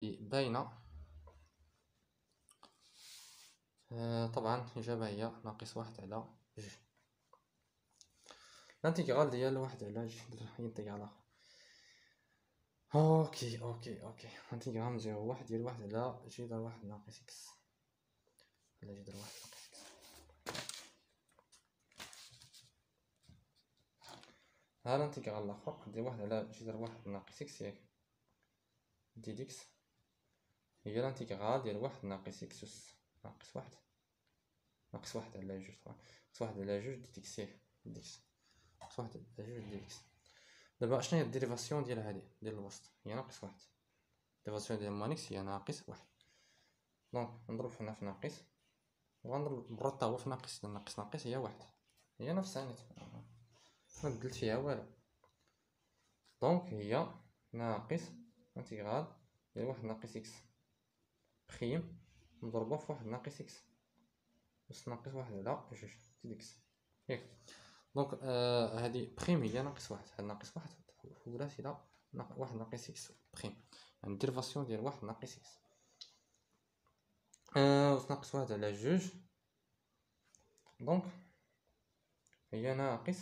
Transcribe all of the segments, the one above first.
باينة. طبعا الإجابة هي ناقص واحد على جوج. الانتيغرال ديال واحد على جوج ينتج على اوكي انتيغرال من زيرو واحد ديال واحد على جذر واحد ناقص اكس على جذر واحد ناقص اكس. ها الانتيغرال الاخر ديال واحد على جذر واحد ناقص اكس ياك دي ديكس هي الانتيغرال ديال واحد ناقص اكس أس ناقص واحد على جوج طبعا ناقص واحد على جوج دي ديكس ياك ديكس ناقص واحد على جوج دي ديكس. دابا شنو هي الديريفاسيون ديال هادي ديال الوسط هي ناقص واحد. الديريفاسيون ديال مانيكس هي ناقص واحد. دونك نضرب هنا في ناقص وغنضرب مرة حتى هو في ناقص. ناقص هي واحد هي نفسها نيت ما بدلت فيها والو. دونك هي ناقص انتيغرال ديال واحد ناقص اكس بخيم مضروبة في واحد ناقص اكس أس ناقص واحد على جوج دي اكس ياك. دونك هادي بخيم هي ناقص واحد. هاد ناقص واحد ولات الى واحد ناقص اكس بخيم يعني الديريفاسيون ديال واحد ناقص اكس أس ناقص واحد على جوج. دونك هي ناقص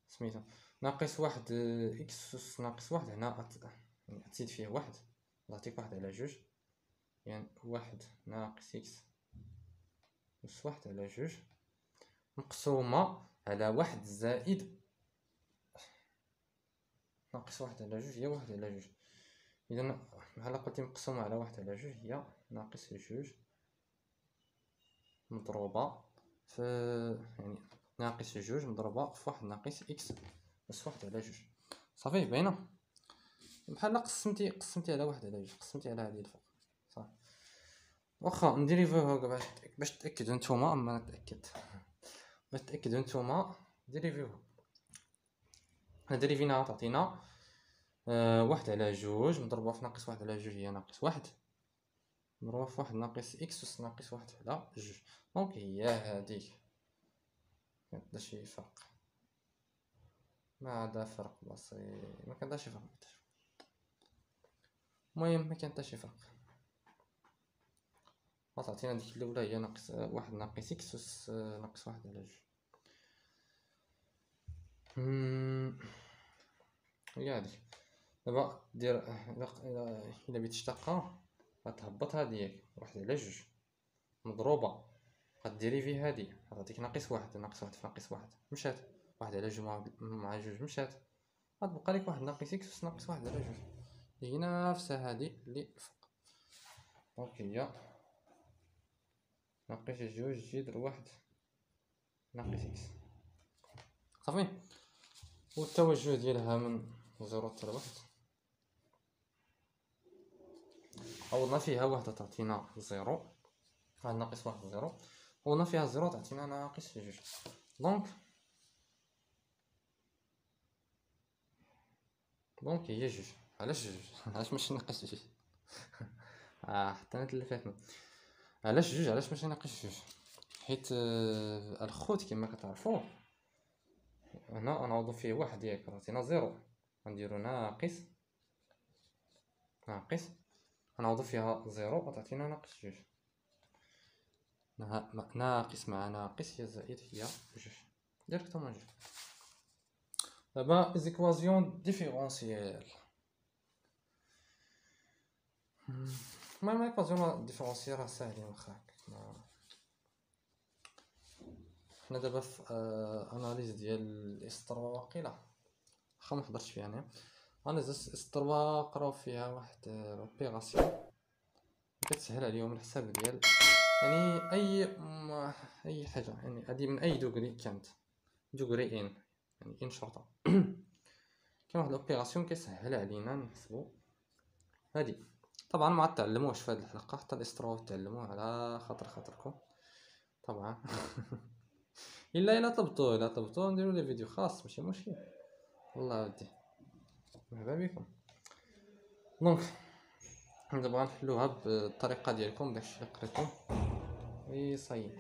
سميتو ناقص واحد اكس أس ناقص واحد. هنا يعني تزيد فيه واحد تعطيك واحد على جوج يعني واحد ناقص اكس أس واحد على جوج مقسومة على واحد زائد ناقص واحد على جوج هي واحد على جوج. إذا بحال قلتي مقسومة على واحد على جوج هي ناقص جوج مضروبة في يعني ناقص جوج مضروبة في واحد ناقص إكس أس واحد على جوج. صافي باينة بحال قسمتي على واحد على جوج قسمتي على هادي الفوق صافي. واخا نديريفيوها باش تأكدو نتوما أما نتأكد باش تأكدو نتوما ديريفيوها. ديريفيناها تعطينا واحد على جوج مضروبة في ناقص واحد على جوج هي ناقص واحد مضروبة في واحد ناقص إكس أس ناقص واحد على جوج. دونك هي هاديك مكدا شي فرق ما عدا فرق بسيط مكدا شي فرق المهم مكان شي فرق. تعطينا ديك الأولى هي ناقص واحد ناقص إكس أس ناقص واحد على جوج. هي هاديك. دابا دير إلا بغيتي تشتقها غتهبط هادي واحد على جوج مضروبة غديريفي هادي غتعطيك ناقص واحد في ناقص واحد مشات واحد على جوج مع جوج مشات غتبقى لك واحد ناقص إكس أس ناقص واحد على جوج هي نفسها هادي اللي الفوق. دونك هي ناقص جوج جذر واحد ناقص إكس صافي. والتوجه ديالها من زيرو حتى لواحد عوضنا فيها واحد تعطينا زيرو واحد ناقص واحد زيرو عوضنا فيها زيرو تعطينا ناقص جوج. دونك هي جوج. علاش جوج علاش ماشي ناقص جوج حتى انا اللي فاتني علاش جوج علاش ماشي ناقص جوج حيت الخوت كما كتعرفوا هنا غنعوضو فيه واحد ياك عطينا زيرو غنديرو ناقص غنعوضو فيها زيرو وتعطينا ناقص جوج. ناقص مع ناقص هي زائد هي جوج ديريكتومون جوج. دابا إيكوازيون ديفيرونسييل. المهم إيكوازيون ديفيرونسييل راه ساهلين واخا حنا دابا في اناليز ديال الاستروا واقيلا واخا محضرتش فيها انا اناليز الاستروا قراو فيها واحد لوبيراسيون كتسهل عليهم الحساب ديال يعني اي حاجه يعني هادي من اي دوغري كانت دوغري ان يعني ان شرطه كاين واحد لوبيراسيون كيسهل علينا نحسبوا هادي. طبعا ما تعلموش في هذه الحلقه حتى الاستروا تعلموه على خاطركم طبعا الا طلبتوه نديرو لي فيديو خاص ماشي مشكل والله ودي مرحبا بكم. دونك دابا غنحلوها بالطريقه ديالكم داكشي اللي قريتو وي صاي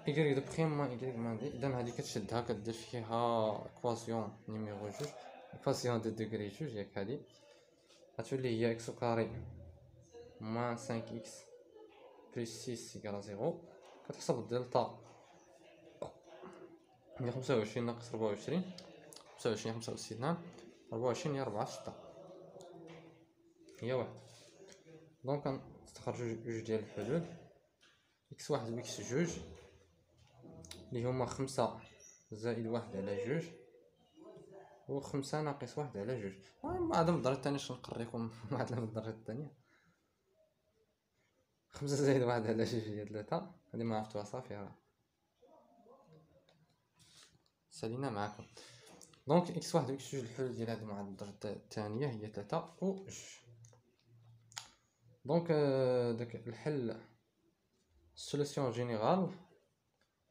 إيكغيك دو بخيم ما إيكغيك ما دي. إذا هادي كتشدها كدير فيها إكواسيون نيميرو جوج إيكواسيون دو دوغري جوج ياك هادي غتولي هي إكس كاري موان 5 إكس بلس 6 إيكال زيرو. كتحسب الدلتا هي 25 ناقص 24، 25 65 نعم، 24 هي 4 6 هي واحد. دونك كنستخرجو جوج ديال الحلول، إكس واحد و إكس جوج اللي هما 5 زائد 1 على جوج و 5 ناقص 1 على جوج. المهم هذا من الدرجة الثانية شنقريكم معادلة من الدرجة الثانية. 5 زائد 1 على جوج هي 3، هادي ما عرفتوها صافي راه سالينا معاكم. دونك إكس واحد و إكس جوج الحلول ديال هاد المعادلة الدرجة الثانية هي 3 و جوج. دونك داك الحل السوليسيون جينيرال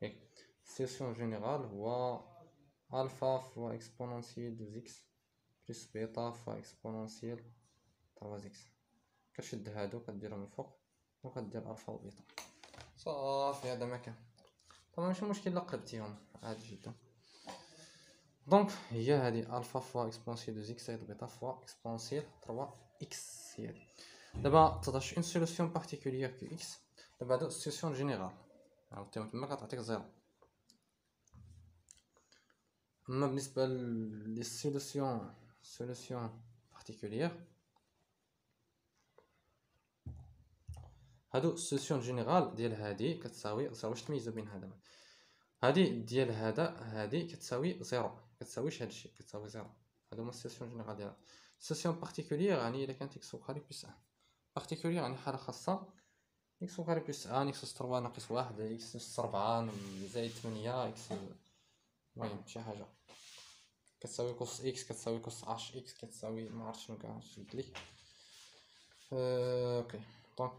ياك، السوليسيون جينيرال هو الفا فوا اكسبونونسيال دوز اكس بلس بيتا فوا اكسبونونسيال تروا اكس. كتشد هادو كديرهم الفوق وكدير الفا و بيتا صافي. هذا ما كان طبعا ماشي مشكل الا قلبتيهم عادي جدا. دونك هي هادي الفا فوا اكسبونونسيال دوز اكس زائد بيتا فوا اكسبونونسيال تروا اكس. هي دابا تضاش اون سوليسيون بارتيكولير كو اكس. دابا هادو سوليسيون جينيرال عاوتاني تما كتعطيك زيرو. اما بالنسبه لي سوليسيون بارتيكولير هادو سوليسيون جينيرال ديال هادي كتساوي زيرو. واش تميزوا بين هذا هادي ديال هذا هادي كتساوي زيرو، كتساويش هادشي كتساوي زيرو. هادو هما السوليسيون جينيرال ديالها. سوليسيون بارتيكولير يعني الا كانت اكس كاري بلس 1. بارتيكولير يعني حاله خاصه اكس كاري بلس 1 اكس 3 ناقص 1 اكس 4 زائد 8 اكس المهم شي حاجه كتساوي كوس اكس كتساوي كوس اش اكس كتساوي ما عرفتش شنو كاع شدليك. اوكي دونك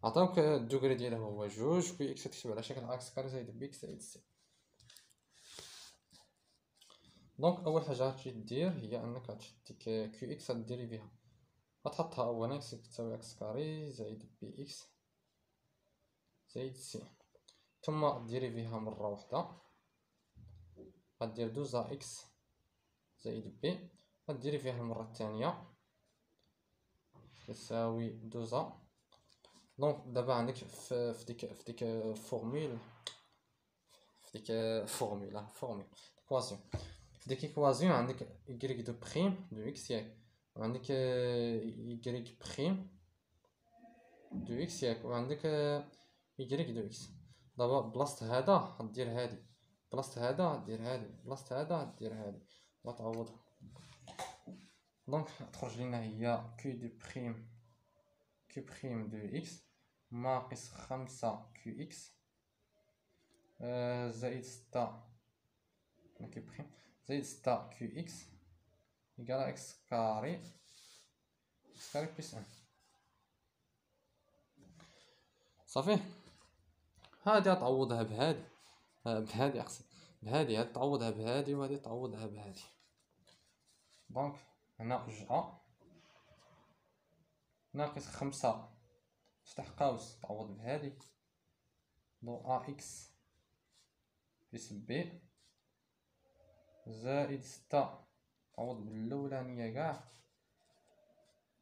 عطاوك الدوغري ديالها هو جوج كي اكس تكتب على شكل اكس كاري زائد بي اكس زائد سي. دونك اول حاجه غتجي دير هي انك غتشد ديك كيو اكس غديري بها غتحطها اولا اكس تساوي اكس كاري زائد بي اكس زائد سي، ثم ديري بها مره واحده غدير دوزا اكس زائد بي، غديري فيها المره الثانيه تساوي دوزا. دونك دابا عندك في ديك فورميل فورميل ايكواسيون. في ديك ايكواسيون عندك y دو بريم دو اكس ياك، وعندك y بريم دو اكس ياك، وعندك y دو اكس. دابا بلاصه هذا غدير هادي، بلاصه هذا دير هادي، بلاصه هذا دير هادي وتعوضها. دونك تخرج لنا هي q بريم دو اكس ناقص 5 كيو اكس زائد 6 كيو بريم زائد 6 كيو اكس يقال اكس كاري بلس 1 صافي. هادي غتعوضها بهادي اقصد بهادي، هادي تعوضها بهادي وهادي تعوضها بهادي. دونك هنا جا ناقص 5 فتح قوس تعوض بهادي دو ا اكس بلس بي زائد 6 تعوض بالاولانيه كاع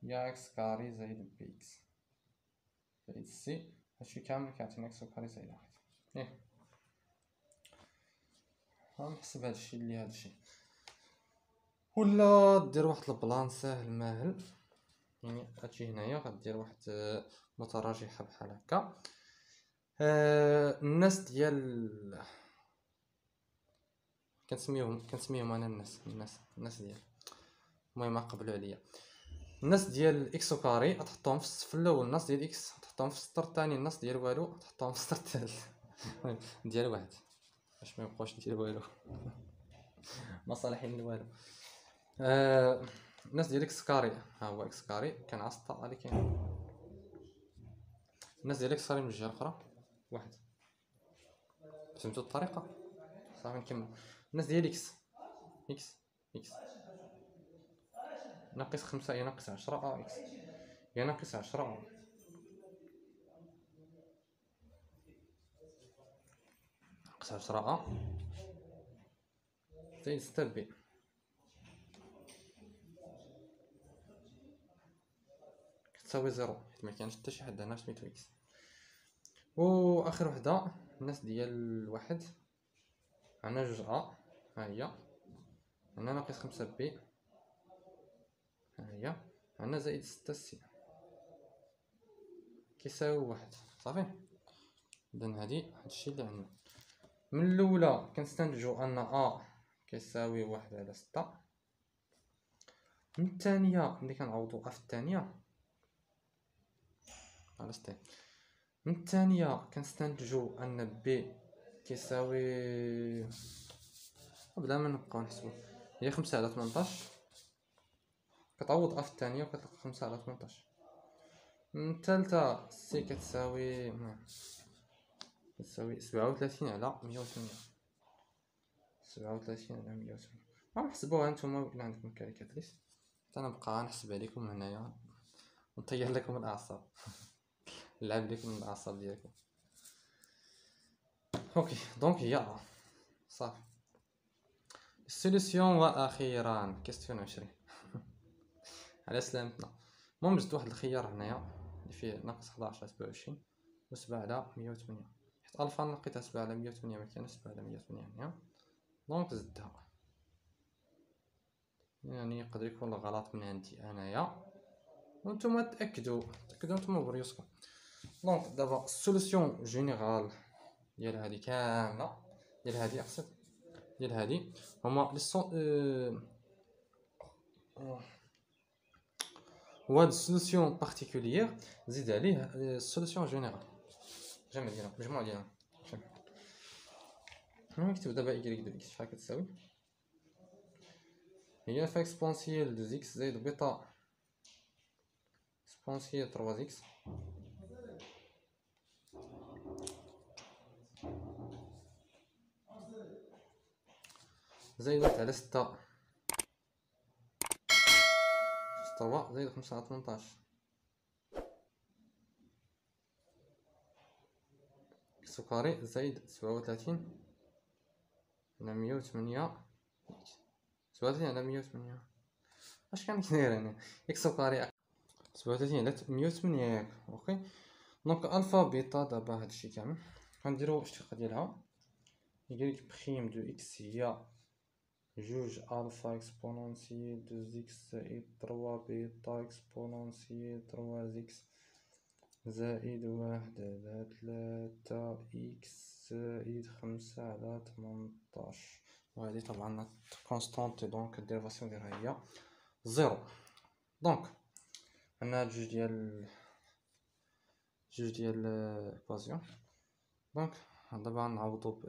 يا اكس كاري زائد بي اكس زائد سي. هادشي كامل كيعطينا اكس كاري زائد واحد. غنحسب هادشي اللي هادشي، ولا دير واحد البلان ساهل ماهل. يعني هادشي هنايا غدير واحد متراجحه بحال هكا. الناس ديال كنسميهم انا الناس ديال المهم قبلوا عليا. الناس ديال اكس كاري تحطهم في الصف الاول، الناس ديال اكس تحطهم في السطر الثاني، الناس ديال والو تحطهم في السطر الثالث. المهم ديال واحد باش ما يبقاوش ديال والو مصالحين والو. الناس ديال اكس كاري ها هو اكس كاري كنعس الطاقه اللي كاين. الناس ديال اكس كاري من الجهه الاخرى واحد. فهمتوا الطريقه صافي نكمل. الناس ديال اكس ناقص 5 هي ناقص 10 اكس هي ناقص 10 ناقص 10 زائد 6 بي كتساوي زيرو، حيت مكانش حتى شي حد هنا سميتو إكس. و آخر وحدة الناس ديال واحد، عندنا جوج ها هي، عندنا ناقص 5 بي ها هي، عندنا زائد 6 سي كيساوي واحد. صافي، إذا هادشي اللي عندنا. من الأولى كنستنتجو أن أ كيساوي واحد على 6. من الثانية ملي كنعوضو أ في الثانية من الثانية كنستنتجو أن بي كيساوي، بلا ما نبقاو نحسبو، هي 5 على 18. كتعوض أ في الثانية وكتلقى 5 على 18. من الثالثة سي كتساوي 37 على 108. 37 على 108. غنحسبوها نتوما إلا عندكم كالكاليتريس، حتى أنا نبقى نحسبها لكم هنايا ونطيح لكم الأعصاب. نلعب لكم الأعصاب ديالكم. اوكي، دونك هي صافي. السوليسيون واخيرا كيستيون 20. على سلامتنا. المهم جبت واحد الخيار هنايا اللي فيه ناقص 11 على 27 و 7 على 108، حيت الفا لقيتها 7 على 108 مكانش 7 على 108 هنا، دونك زدتها. يعني يقدر يكون الغلط من عندي انايا، وانتم تاكدوا نتوما بريوسكم. دونك دابا السوليسيون جينيرال ديال هادي كامله، ديال هادي اقصد ديال هادي هما وهاد السوليسيون بارتيكوليير زيد عليه السوليسيون جينيرال، جمع ديالهم مجموع ديالهم. نكتب دابا y دو x شحال كتساوي، هي ف اكسبونسيال دو x زائد بيتا اكسبونسيال 3x زائد 1 على 6 3 زائد 5 على 18 x كاري زائد 37 على 108 37 على 108. اش كان كدير هنا x كاري 37 على 108 ياك. اوكي، دونك الفا بيتا دابا هادشي كامل غنديرو الاشتقاق ديالها. y بريم دو x هي جوج الفا اكسبونونسيال دو x زائد 3 بيتا اكسبونونسيال 3 x زائد 1 على 3 x زائد 5 على 18. وهذه طبعا كونستانت، دونك الديريفاسيون ديالها هي زيرو. دونك عندنا جوج ديال الايكوازيون. دونك دابا نعوضو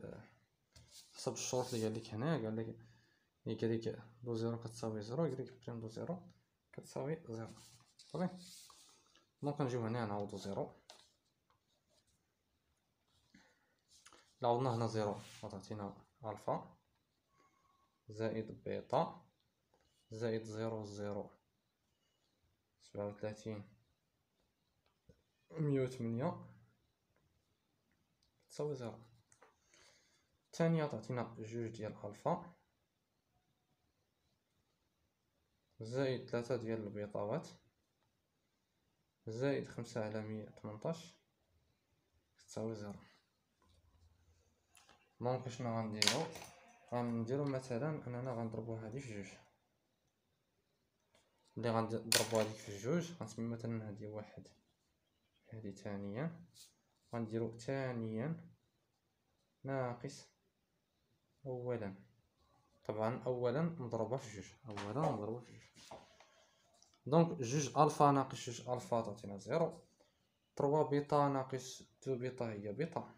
حسب الشروط اللي قال لك هنا. قال لك y دو زيرو كتساوي زيرو، y بريم دو زيرو كتساوي زيرو. صافي، دونك نجيو هنا نعوضو زيرو. عوضنا هنا زيرو غتعطينا الفا زائد بيتا زائد زيرو زيرو 37 108 تساوي زيرو. الثانية تعطينا جوج ديال الفا زائد 3 ديال البيطاوات زائد 5 على 118 تساوي زيرو. دونك شنو غنديرو مثلا اننا غنضربو هادي في جوج. اللي غنضربو هاديك في جوج غنسمي مثلا هادي واحد هادي ثانيا، غنديرو ثانيا ناقص اولا. طبعا اولا مضروبه في جوج، دونك جوج الفا ناقص جوج الفا تعطينا زيرو. 3 بيتا ناقص 2 بيتا هي بيتا.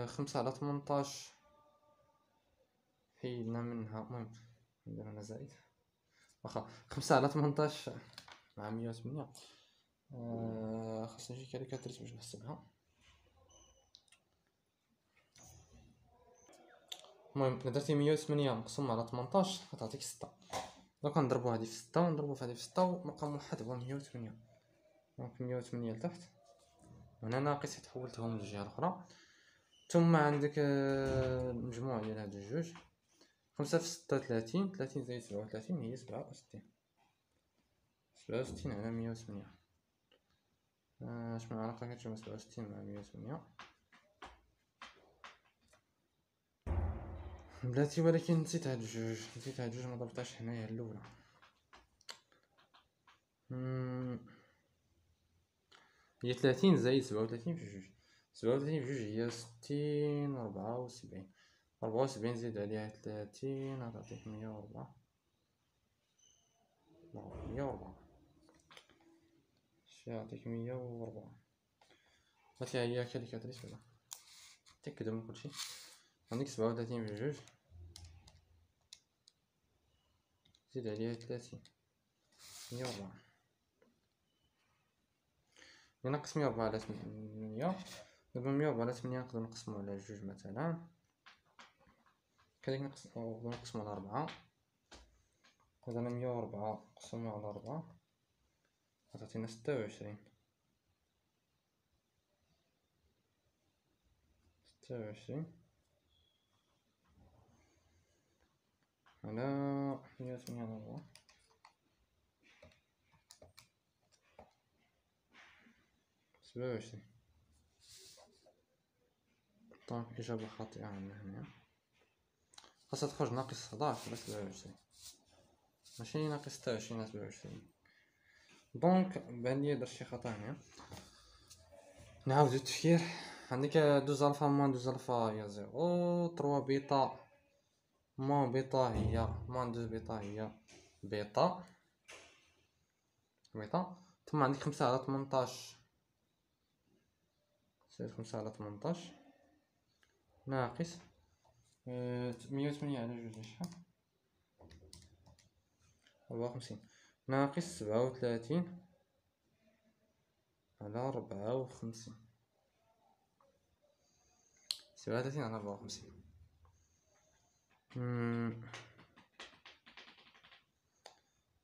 5 على 18 حيدنا منها، المهم ندير هنا زائد، واخا 5 على 18 مع 108. خاصني نجي كالكاليتريس باش نحسبها. المهم الا درتي 108 مقسوم على 18 غتعطيك 6. دونك نضربو هادي في 6 ونضربو في هادي في 6 ومقام واحد هو 108. دونك 108 لتحت وهنا ناقص حيت حولتهم للجهه الاخرى. ثم عندك المجموع ديال هاد الجوج. 5 في 6 30 زائد 37 هي 67. 67 على 108. شنو العلاقة كتجمع 67 مع 108؟ بلاتي ولكن نسيت هاد الجوج مضربتهاش هنايا اللولة. هي 30 زائد 37 في جوج. 37 في جوج هي 60. 74 زيد عليها 30 غتعطيك 104. 104 شي يعطيك 104. هاتي هي كاليكاتريس ولا تأكدوا من كلشي. عندك 37 في جوج زيد عليها 30 104. نقسم 104 على 8. دابا 104 على 8 نقدر نقسمو على جوج مثلا، كذلك نقسمو على 4. إذا 104 نقسمو على 4 غتعطينا 26. 26 على 108 على 4 27. دونك إجابة خاطئة عندنا هنا، خاصها تخرج ناقص 11 على 27 ماشي ناقص 26 على 27. دونك بان ليا درت شي خطأ هنا. نعاودو التفكير. عندك 12 الفا موان 12 الفا هي 0، 3 بيتا موان بيتا هي موان 2 بيتا هي بيتا. ثم عندك 5 على 18 زائد 5 على 18 ناقص 108 على جوج شحال 54 ناقص 37 على 54. 37 على 54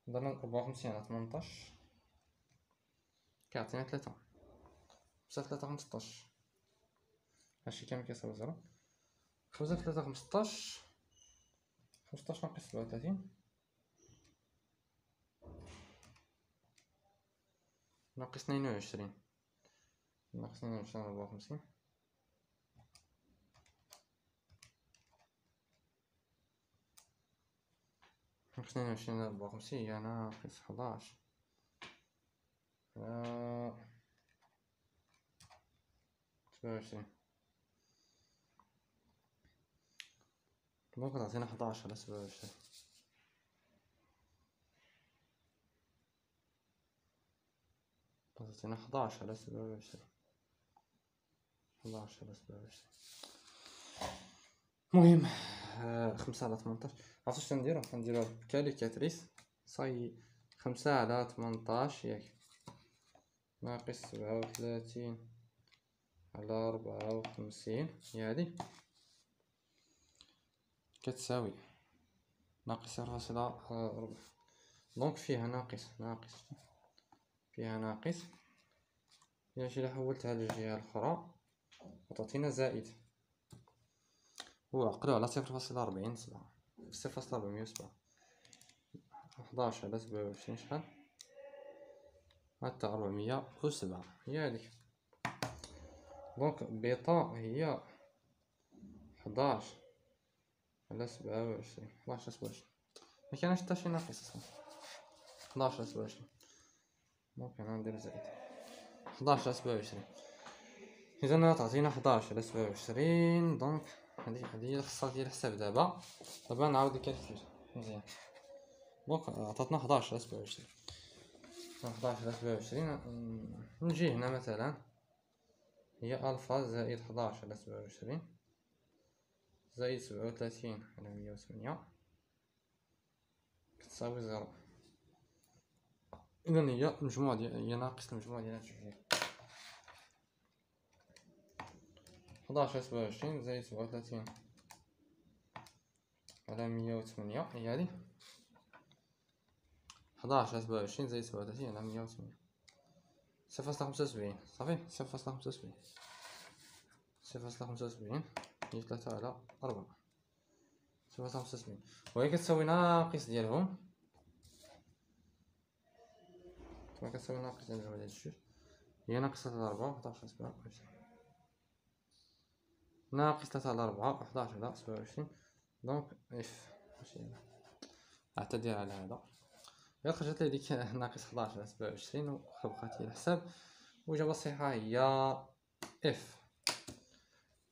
ضربنا 54 على 18 كيعطينا 3. 5 3 15 هادشي كامل كيساوي 0. 5 3 15 15 ناقص 37 ناقص 22. ناقص 22 على 54 ناقص 22 على 54 هي ناقص 11 27. دونك تعطينا 11 على 27. تعطينا 11 على 27. 11 على 27. المهم 5 على 18 عرفتو شنو نديروها بكاليكاتريس صاي. 5 على 18 ياك ناقص 37 على 54 هي هادي كتساوي ناقص 0.4. دونك فيها ناقص فيها ناقص إلا حولتها للجهة الأخرى وتعطينا زائد. وعقلو على 0.47 0.407. 11 على 27 شحال حتى 407 هي هاديك. دونك بيتا هي 11 على 27. 11 على 27 مكايناش حتى شي ناقص اصلا. 11 على 27 دونك انا ندير زائد 11 على 27. اذا تعطينا 11 على 27. دونك هادي هي الخاصة ديال الحساب. دابا نعاود الكالكول مزيان. دونك عطاتنا 11 على 27. 11 على 27 نجي هنا مثلا هي الفا زائد 11 على 27 زائد 37 على 108 كتساوي 0. إذن هي المجموع ديال هي ناقص المجموع ديال هاد الجوج. 11 على 27 زائد 37 على 108 هي هادي. 11 على 27 زائد 37 على 108 0.75 صافي. 0.75 0.75 هي 3 على 4 0.75 وهي كتساوي ناقص ديالهم كما كتساوي ناقص جذر على جوج هي ناقص 3 على 4 11 على 27 ناقص 3 على 4 11 على 27. دونك اف ماشي اعتذر على هذا، غير خرجت لي ديك ناقص 11 على 27 وخبقات لي الحساب. والإجابة الصحيحة هي اف.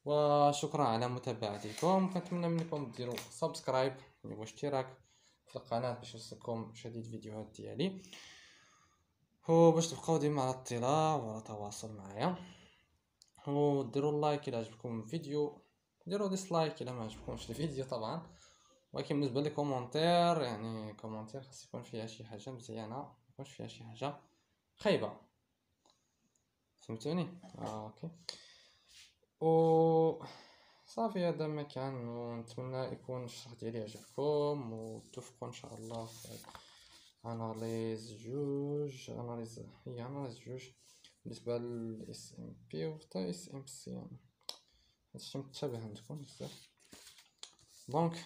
وشكرا على متابعتكم، كنتمنى منكم ديروا سبسكرايب واشتراك في القناة باش يوصلكم جديد فيديوهات ديالي، وباش تبقاو ديما على اطلاع وعلى تواصل معايا، وديروا اللايك الى عجبكم الفيديو، ديروا ديسلايك الى ما عجبكمش الفيديو طبعا. ولكن بالنسبه لي كومونتير، يعني كومونتير خاص يكون فيها شي حاجه مزيانه، ما يكونش فيها شي حاجه خايبه، فهمتوني؟ اوكي. و صافي هذا ما كان، ونتمنى يكون الشرح ديالي عجبكم، وتوفقوا ان شاء الله في اناليز جوج، اناليز جوج بالنسبه للاس ام بي وحتى اس ام سي، يعني هادشي متشابه عندكم بزاف. دونك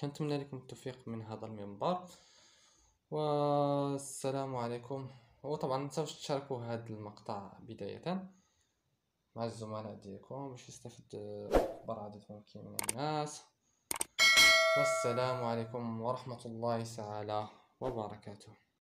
كنتمنى لكم التوفيق من هذا المنبر، والسلام عليكم. وطبعا متنساوش تشاركوا هذا المقطع بداية مع الزملاء ديالكم باش يستفد اكبر عدد ممكن من الناس. والسلام عليكم ورحمة الله تعالى وبركاته.